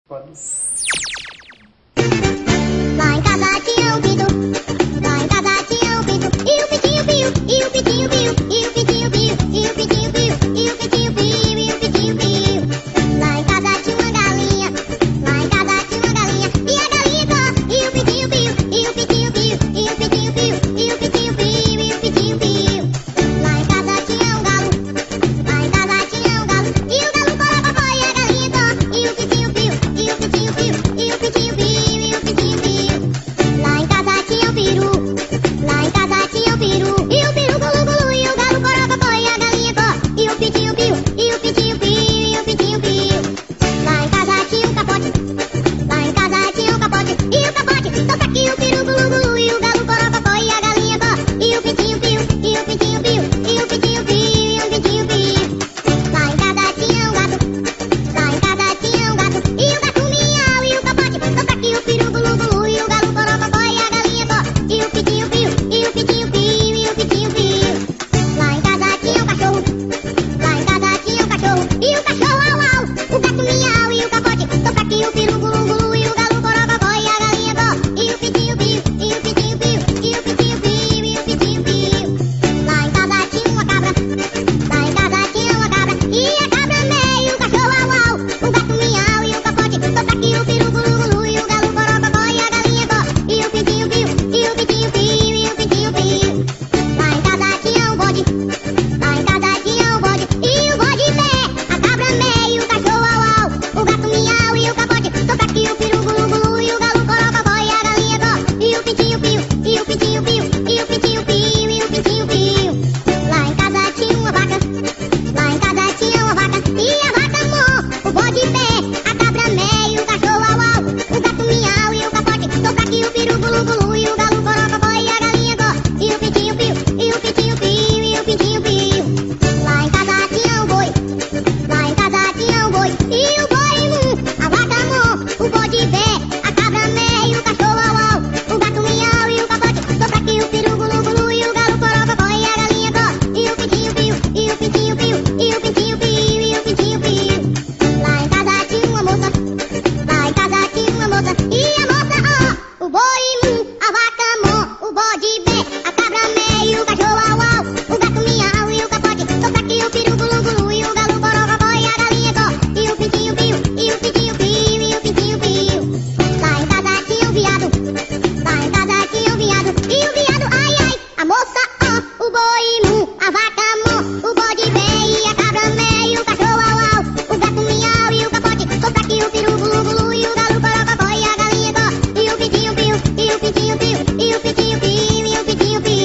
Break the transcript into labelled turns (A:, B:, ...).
A: Pode.
B: Lá em casa tinha um pinto, lá em casa tinha um pinto, e o pintinho piu, e o pintinho piu, e o pintinho piu, e o pintinho piu, e o pintinho piu, e o pintinho piu. Lá em casa tinha uma galinha, lá em casa tinha uma galinha, e a galinha có, e o pintinho piu, e o pintinho piu, e o pintinho piu, e o pintinho piu, e o pintinho piu. Lá em casa tinha um galo, lá em casa tinha um galo, e o galo corococó, e a galinha có, e o pintinho piu, e o pintinho piu, e o pintinho piu, e o pintinho piu. Lá em casa tinha um peru, lá em casa tinha um peru, e o peru gulu gulu, e o galo corococó, e a galinha có, e o pintinho piu, e o pintinho piu, e o pintinho piu. Lá em casa tinha um capote, lá em casa tinha um capote, e o capote toca aqui, o peru gulu gulu, e o galo corococó, e a galinha có, e o pintinho piu, e o pintinho piu, e o pintinho piu, e o pintinho piu. Lá em casa tinha um gato, lá em casa tinha um gato, e o gato miau, e o capote toca aqui, o peru gulu gulu, e o galo corococó, e a galinha có, e o pintinho piu, e o pintinho piu, e o pintinho piu. Lá em casa tinha um cachorro, lá em casa tinha um cachorro, e o cachorro au au, o gato miau, e o capote toca aqui, o peru gulu gulu, e o galo corococó, e a galinha có, e o pintinho piu, e o pintinho piu, e o pintinho piu, e o pintinho piu. Lá em casa tinha uma cabra, lá em casa tinha uma cabra, e a cabra meio, o cachorro au au, o gato miau, e o capote toca aqui, o peru gulu gulu, e o galo corococó, e a galinha có, e o pintinho piu, e o pintinho piu, e o pintinho piu. Lá em casa tinha um bode, lá em casa tinha um bode, e o bode pé, a cabra meio, o cachorro au au, o gato miau, e o capote toca aqui, o peru gulu gulu, e o galo corococó, e a galinha có, e o pintinho piu, e o pintinho piu, e o pintinho piu, e o pintinho piu. Lá em casa tinha uma vaca, lá em casa tinha uma vaca, e a vaca mó, o bode pé, a cabra meio, o cachorro au au, o gato miau, e o capote toca aqui, o peru gulu gulu, e o galo corococó, e a galinha có, e o pintinho piu, e o pintinho piu, e o pintinho piu. Lá em casa tinha um boi, lá em casa tinha um boi, e o boi a vaca mó, o bode pé, a cabra meio, o cachorro au au, o gato miau, e o capote toca aqui, o peru gulu gulu, e o galo corococó, e a galinha có, e o pintinho piu, e o pintinho piu, e o pintinho piu, e o pintinho piu. Lá em casa tinha uma moça, lá em casa tinha uma moça, e a moça ó, o boi a vaca mó, o bode pé, a cabra meio, o cachorro au au, o gato miau, e o capote toca aqui, o peru gulu gulu, e o galo corococó, e a galinha có, e o pintinho piu, e o pintinho piu, e o pintinho piu. Lá em casa tinha um viado, lá em casa tinha um viado, e o viado ai ai, a moça ó, o boi a vaca mó, o bode pé, e a cabra meio, o cachorro au au, o gato miau, e o capote toca aqui, o peru gulu gulu, e o galo corococó, e a galinha có, e o pintinho piu, e o pintinho piu, e o pintinho piu, e o pintinho piu.